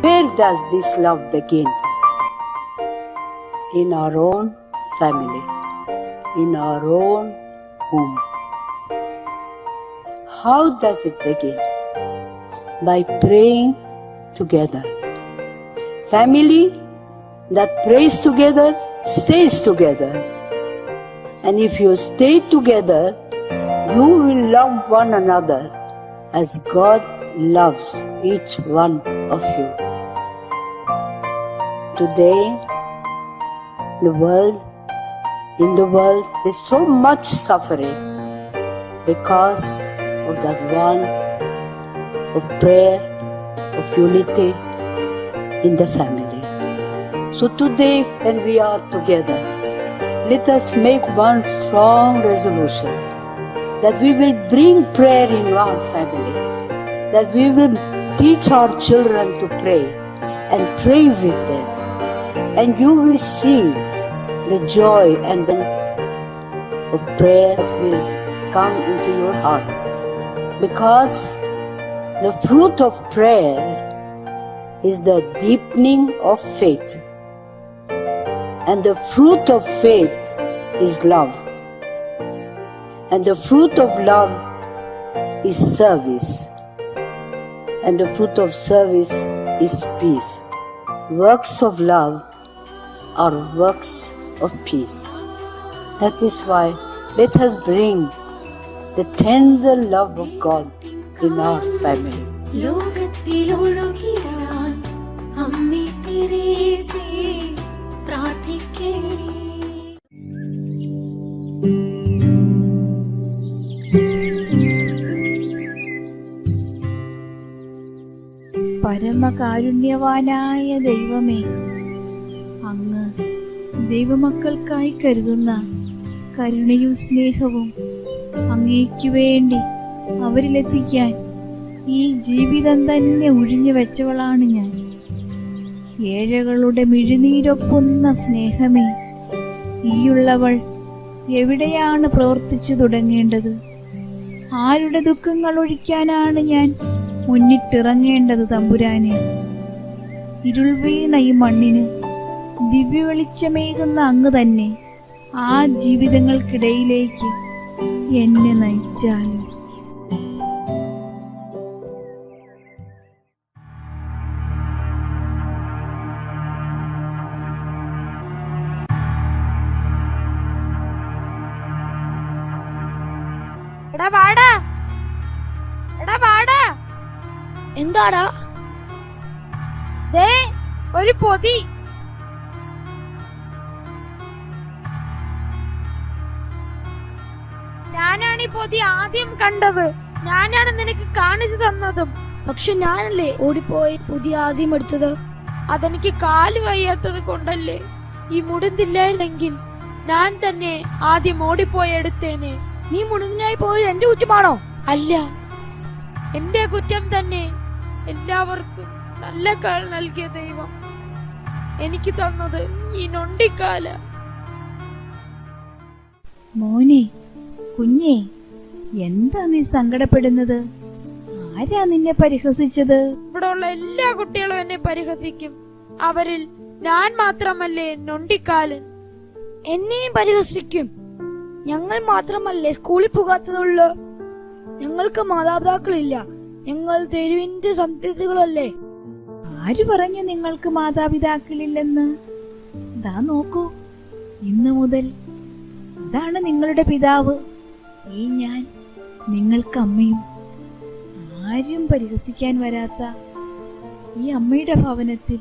Where does this love begin? In our own family, in our own home. How does it begin? By praying together. Family that prays together stays together. And if you stay together, you will love one another as God loves each one of you. Today, in the world, there's so much suffering because of that one of prayer, of unity in the family. So today, when we are together, let us make one strong resolution that we will bring prayer in our family, that we will teach our children to pray and pray with them. And you will see the joy and the of prayer that will come into your hearts. Because the fruit of prayer is the deepening of faith. And the fruit of faith is love. And the fruit of love is service. And the fruit of service is peace. Works of love are works of peace. That is why let us bring the tender love of God in our family. പരമകാരുണ്യവാനായ ദൈവമേ, അങ്ങ് ദൈവമക്കൾക്കായി കരുതുന്ന കരുണയും സ്നേഹവും അങ്ങേക്കു വേണ്ടി അവരിലെത്തിക്കാൻ ഈ ജീവിതം തന്നെ ഒഴിഞ്ഞു വെച്ചവളാണ് ഞാൻ. ഏഴകളുടെ മിഴിനീരൊപ്പുന്ന സ്നേഹമേ, ഈയുള്ളവൾ എവിടെയാണ് പ്രവർത്തിച്ചു തുടങ്ങേണ്ടത്? ആരുടെ ദുഃഖങ്ങൾ ഒഴിക്കാനാണ് ഞാൻ മുന്നിട്ടിറങ്ങേണ്ടത് തമ്പുരാനെ? ഇരുൾ വീണ ഈ മണ്ണിന് ദിവ്യ വെളിച്ചമേകുന്ന അങ്ങ് തന്നെ ആ ജീവിതങ്ങൾക്കിടയിലേക്ക് എന്നെ നയിച്ചാലും. എന്താടാ? ദേ ഒരു പൊതി. ഞാനാണ് ഈ പൊതി ആദ്യം കണ്ടത്. ഞാനാണ് നിനക്ക് കാണിച്ചു തന്നതും. പക്ഷെ ഞാനല്ലേ ഓടിപ്പോയി പുതിയ ആദ്യം എടുത്തത്. അതെനിക്ക് കാല് വയ്യാത്തത് കൊണ്ടല്ലേ. ഈ മുടിന്തില്ലായിരുന്നെങ്കിൽ ഞാൻ തന്നെ ആദ്യം ഓടിപ്പോയി എടുത്തേനെ. നീ മുടിനായി പോയത് എന്റെ കുറ്റമാണോ? അല്ല, എന്റെ കുറ്റം തന്നെ. എല്ലാവർക്കും നല്ല കാൽ നൽകിയ ദൈവം എനിക്ക് തന്നത് ഈ നൊണ്ടിക്കാല. മോനെ, കുഞ്ഞേ, എന്താ നീ സങ്കടപ്പെടുന്നത്? ആരാ നിന്നെ പരിഹസിച്ചത്? ഇവിടെ ഉള്ള എല്ലാ കുട്ടികളും എന്നെ പരിഹസിക്കും. അവരിൽ ഞാൻ മാത്രമല്ലേ നൊണ്ടിക്കാലൻ. എന്നെയും പരിഹസിക്കും. ഞങ്ങൾ മാത്രമല്ലേ സ്കൂളിൽ പോകാത്തതുള്ളൂ. ഞങ്ങൾക്ക് മാതാപിതാക്കളില്ല. ഞങ്ങൾ തെരുവിന്റെ സന്തതികളല്ലേ. ആര് പറഞ്ഞു നിങ്ങൾക്ക് മാതാപിതാക്കളില്ലെന്ന്? ദാ നോക്കൂ, ഇന്നു മുതൽ ഇതാണ് നിങ്ങളുടെ പിതാവ്. ഈ ഞാൻ നിങ്ങൾക്ക് അമ്മയും. ആരും പരിഹസിക്കാൻ വരാത്ത ഈ അമ്മയുടെ ഭവനത്തിൽ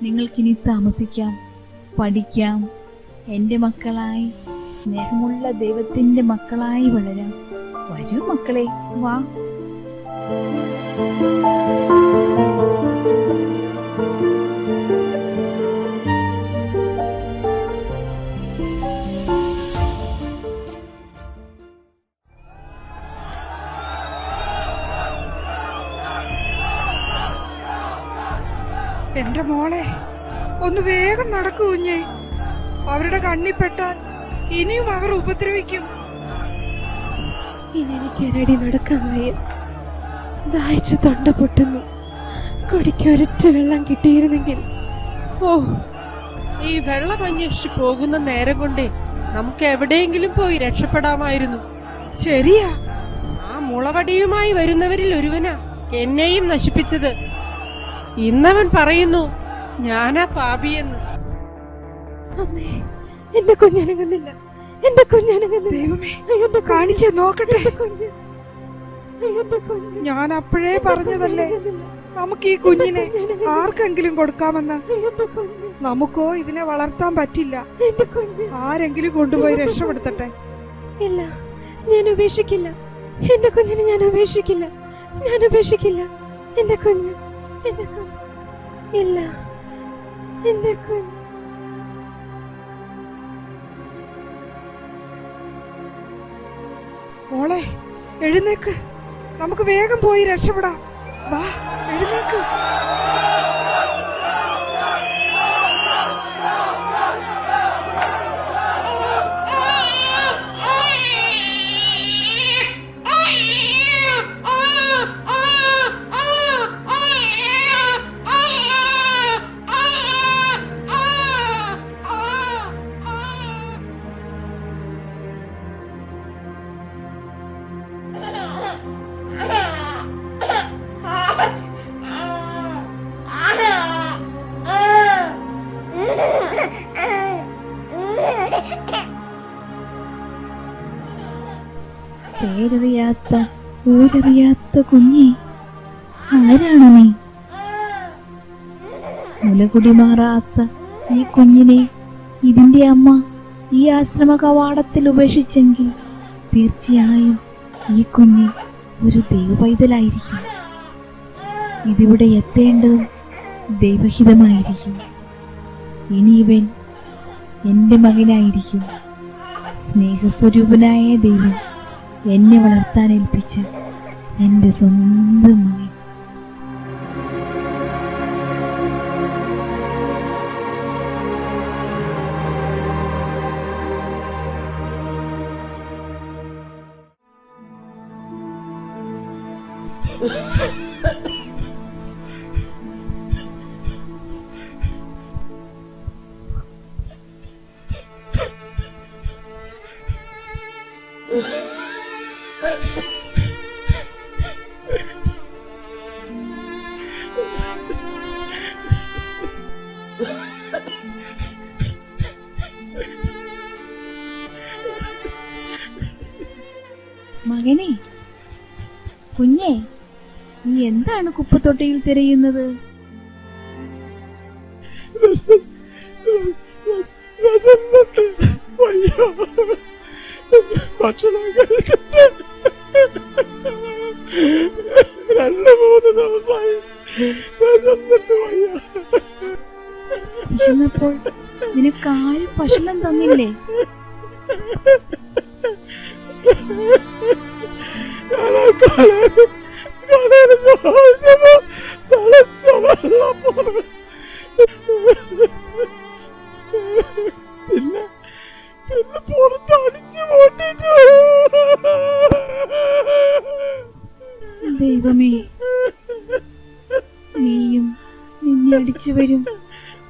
നിങ്ങൾക്കിനി താമസിക്കാം, പഠിക്കാം, എന്റെ മക്കളായി, സ്നേഹമുള്ള ദൈവത്തിന്റെ മക്കളായി വളരാം. വരൂ മക്കളെ, വാ. എന്റെ മോളെ, ഒന്ന് വേഗം നടക്കൂ കുഞ്ഞേ. അവരുടെ കണ്ണിപ്പെട്ടാൽ ഇനിയും അവർ ഉപദ്രവിക്കും. ഇനി എനിക്ക് ഒരടി നടക്കാൻ വയ്യ. ദാഹിച്ചു തൊണ്ട പൊട്ടുന്നു. കുടിക്ക് ഒരൊറ്റ വെള്ളം കിട്ടിയിരുന്നെങ്കിൽ. ഓ, ഈ വെള്ളം അന്വേഷിച്ച് പോകുന്ന നേരം കൊണ്ടേ നമുക്ക് എവിടെയെങ്കിലും പോയി രക്ഷപ്പെടാമായിരുന്നു. ശരിയാ. ആ മുളവടിയുമായി വരുന്നവരിൽ ഒരുവനാ എന്നെയും നശിപ്പിച്ചത്. ഇന്നവൻ പറയുന്നു ഞാനാ പാപിയെന്ന്. അമ്മേ, എന്റെ കുഞ്ഞനങ്ങുന്നില്ല, എന്റെ കുഞ്ഞനങ്ങുന്നില്ല. ദൈവമേ, എന്റെ കാണിച്ചേ നോക്കട്ടെ. കുഞ്ഞ്, എന്റെ കുഞ്ഞ്. ഞാൻ അപ്പോഴേ പറഞ്ഞതല്ലേ നമുക്ക് ഈ കുഞ്ഞിനെ ആർക്കെങ്കിലും കൊടുക്കാമെന്ന്. എന്റെ കുഞ്ഞ്, നമുക്കോ ഇതിനെ വളർത്താൻ പറ്റില്ല. എന്റെ കുഞ്ഞ്. ആരെങ്കിലും കൊണ്ടുപോയി രക്ഷപ്പെടുത്തട്ടെ. ഇല്ല, ഞാൻ ഉപേക്ഷിക്കില്ല. എന്റെ കുഞ്ഞിനെ ഞാൻ ഉപേക്ഷിക്കില്ല. ഞാൻ ഉപേക്ഷിക്കില്ല. എന്റെ കുഞ്ഞ്, എന്റെ കുഞ്ഞ്. ഇല്ല, എന്റെ കുഞ്ഞ്. മോളെ, എഴുന്നേക്ക്. നമുക്ക് വേഗം പോയി രക്ഷപ്പെടാം. വാ, എഴുന്നേക്ക്. പേരറിയാത്ത ഊരറിയാത്ത കുഞ്ഞെ, ആരാണ് നീ? മുലകുടി മാറാത്ത ഈ കുഞ്ഞിനെ ഇതിന്റെ അമ്മ ഈ ആശ്രമ കവാടത്തിൽ ഉപേക്ഷിച്ചെങ്കിൽ തീർച്ചയായും ഈ കുഞ്ഞ് ഒരു ദൈവപൈതലായിരിക്കും. ഇതിവിടെ എത്തേണ്ടതും ദൈവഹിതമായിരിക്കും. ഇനി ഇവൻ എന്റെ മകനായിരിക്കും. സ്നേഹസ്വരൂപനായ ദൈവം എന്നെ വളർത്താൻ ഏൽപ്പിച്ച എന്റെ സ്വന്തം മകൻ. മകനെ, കുഞ്ഞെ, നീ എന്താണ് കുപ്പത്തൊട്ടിയിൽ തിരയുന്നത്? ഭക്ഷണം കഴിച്ചിട്ട് 2-3 ദിവസമായി വിശന്നപ്പോൾ നിനക്കാരും ഭക്ഷണം തന്നില്ലേ? ദൈവമേ, നീയും നിന്നെ അടിച്ചുവരും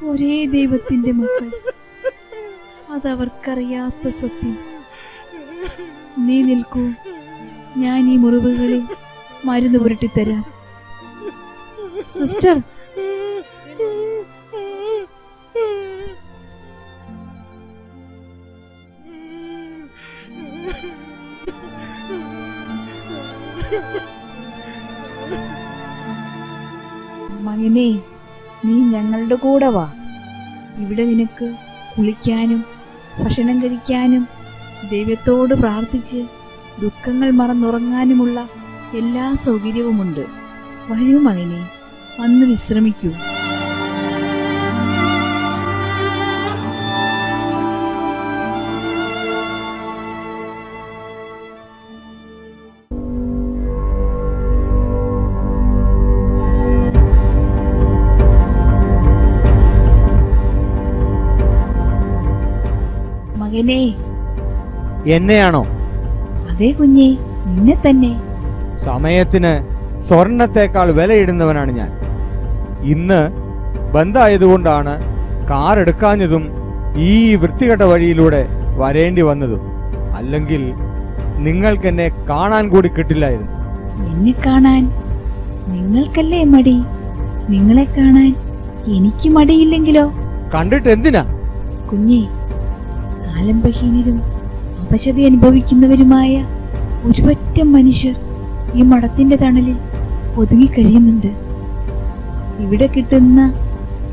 ഒരേ ദൈവത്തിന്റെ മക്കൾ. അതവർക്കറിയാത്ത സത്യം. നീ നിൽക്കൂ, ഞാൻ ഈ മുറിവുകളിൽ മരുന്ന് പുരട്ടിത്തരാം. സിസ്റ്റർ, മകനെ, നീ ഞങ്ങളുടെ കൂടെ വാ. ഇവിടെ നിനക്ക് കുളിക്കാനും ഭക്ഷണം കഴിക്കാനും ദൈവത്തോട് പ്രാർത്ഥിച്ച് ദുഃഖങ്ങൾ മറന്നുറങ്ങാനുമുള്ള എല്ലാ സൗകര്യവുമുണ്ട്. വരൂ മകനെ, വന്ന് വിശ്രമിക്കൂ. മകനെ. എന്നെയാണോ? അതെ കുഞ്ഞെ, നിന്നെ തന്നെ. സമയത്തിന് സ്വർണത്തേക്കാൾ വിലയിടുന്നവനാണ് ഞാൻ. ഇന്ന് ബന്ധായതുകൊണ്ടാണ് കാർ എടുക്കാഞ്ഞതും ഈ വൃത്തികെട്ട വഴിയിലൂടെ വരേണ്ടി വന്നതും. അല്ലെങ്കിൽ നിങ്ങൾക്കെന്നെ കാണാൻ കൂടി കിട്ടില്ലായിരുന്നു. എന്നെ കാണാൻ നിങ്ങൾക്കല്ലേ മടി? നിങ്ങളെ കാണാൻ എനിക്ക് മടിയില്ലെങ്കിലോ? കണ്ടിട്ട് എന്തിനാ? കുഞ്ഞേ, ആലംബഹീനരും അവശത അനുഭവിക്കുന്നവരുമായ ഒരുപറ്റം മനുഷ്യർ ഈ മഠത്തിന്റെ തണലിൽ ഒതുങ്ങിക്കഴിയുന്നുണ്ട്. ഇവിടെ കിട്ടുന്ന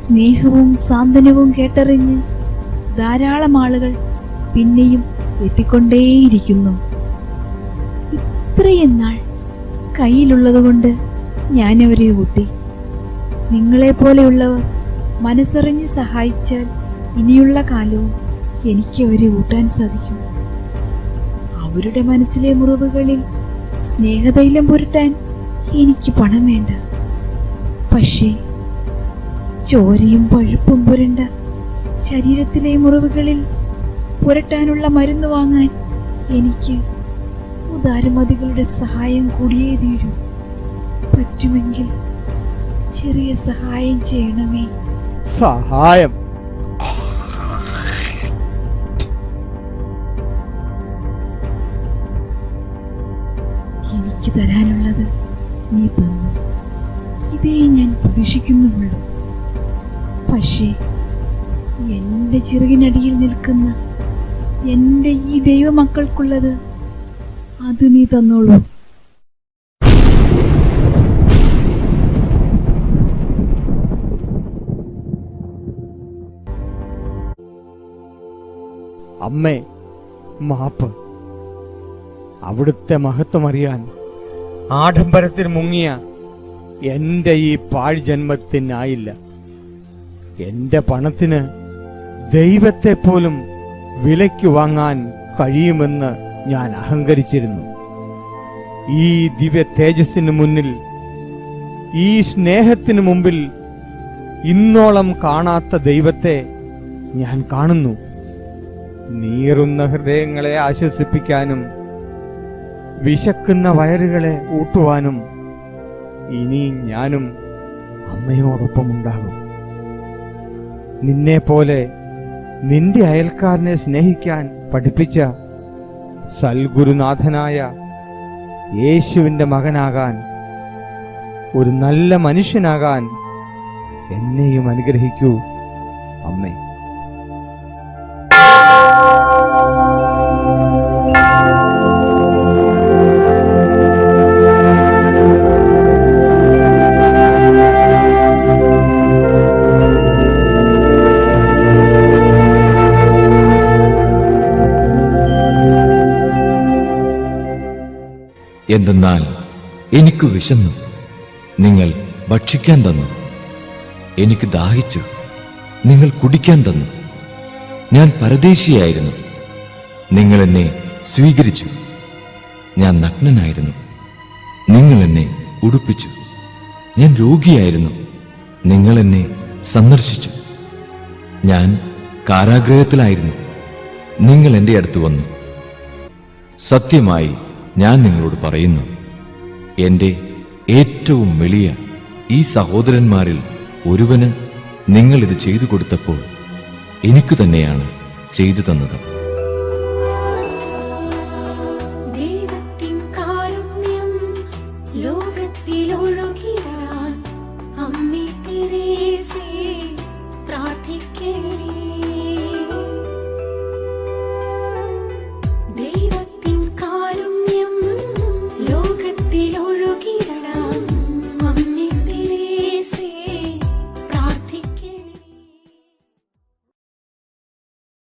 സ്നേഹവും സാന്ത്വനവും കേട്ടറിഞ്ഞ് ധാരാളം ആളുകൾ പിന്നെയും എത്തിക്കൊണ്ടേയിരിക്കുന്നു. ഇത്രയും നാൾ കയ്യിലുള്ളതുകൊണ്ട് ഞാൻ അവരെ ഊട്ടി. നിങ്ങളെപ്പോലെയുള്ളവർ മനസ്സറിഞ്ഞ് സഹായിച്ചാൽ ഇനിയുള്ള കാലവും എനിക്ക് അവരെ ഊട്ടാൻ സാധിക്കും. അവരുടെ മനസ്സിലെ മുറിവുകളിൽ സ്നേഹതൈലം പുരട്ടാൻ എനിക്ക് പണം വേണ്ട. പക്ഷേ ചോരയും പഴുപ്പും പുരണ്ട ശരീരത്തിലെ മുറിവുകളിൽ പുരട്ടാനുള്ള മരുന്ന് വാങ്ങാൻ എനിക്ക് ഉദാരമതികളുടെ സഹായം കൂടിയേ തീരൂ. പറ്റുമെങ്കിൽ ചെറിയ സഹായം ചെയ്യണമേ. സഹായം? എനിക്ക് തരാനുള്ളത് നീ തന്നു. ഇതേ ഞാൻ പ്രതീക്ഷിക്കുന്നുള്ളൂ. പക്ഷേ എന്റെ ചിറകിനടിയിൽ നിൽക്കുന്ന എന്റെ ഈ ദൈവമക്കൾക്കുള്ളത് അത് നീ തന്നോളൂ. അമ്മേ, മാപ്പ്. അവിടുത്തെ മഹത്വം അറിയാൻ ആഡംബരത്തിൽ മുങ്ങിയ എന്റെ ഈ പാഴ്ജന്മത്തിനായില്ല. എന്റെ പണത്തിന് ദൈവത്തെ പോലും വിലയ്ക്ക് വാങ്ങാൻ കഴിയുമെന്ന് ഞാൻ അഹങ്കരിച്ചിരുന്നു. ഈ ദിവ്യ തേജസ്സിന് മുന്നിൽ, ഈ സ്നേഹത്തിന് മുമ്പിൽ ഇന്നോളം കാണാത്ത ദൈവത്തെ ഞാൻ കാണുന്നു. നീറുന്ന ഹൃദയങ്ങളെ ആശ്വസിപ്പിക്കാനും വിശക്കുന്ന വയറുകളെ ഊട്ടുവാനും ഇനി ഞാനും അമ്മയോടൊപ്പമുണ്ടാകും. നിന്നെ പോലെ നിന്റെ അയൽക്കാരനെ സ്നേഹിക്കാൻ പഠിപ്പിച്ച സൽഗുരുനാഥനായ യേശുവിന്റെ മകനാകാൻ, ഒരു നല്ല മനുഷ്യനാകാൻ എന്നെയും അനുഗ്രഹിക്കൂ അമ്മേ. എന്തെന്നാൽ എനിക്ക് വിശന്നു, നിങ്ങൾ ഭക്ഷിക്കാൻ തന്നു. എനിക്ക് ദാഹിച്ചു, നിങ്ങൾ കുടിക്കാൻ തന്നു. ഞാൻ പരദേശിയായിരുന്നു, നിങ്ങൾ എന്നെ സ്വീകരിച്ചു. ഞാൻ നഗ്നനായിരുന്നു, നിങ്ങൾ എന്നെ ഉടുപ്പിച്ചു. ഞാൻ രോഗിയായിരുന്നു, നിങ്ങൾ എന്നെ സന്ദർശിച്ചു. ഞാൻ കാരാഗൃഹത്തിലായിരുന്നു, നിങ്ങൾ എൻ്റെ അടുത്ത് വന്നു. സത്യമായി ഞാൻ നിങ്ങളോട് പറയുന്നു, എൻ്റെ ഏറ്റവും എളിയ ഈ സഹോദരന്മാരിൽ ഒരുവന് നിങ്ങൾ ഇത് ചെയ്തു കൊടുത്തപ്പോൾ എനിക്ക് തന്നെയാണ് ചെയ്തു തന്നത്.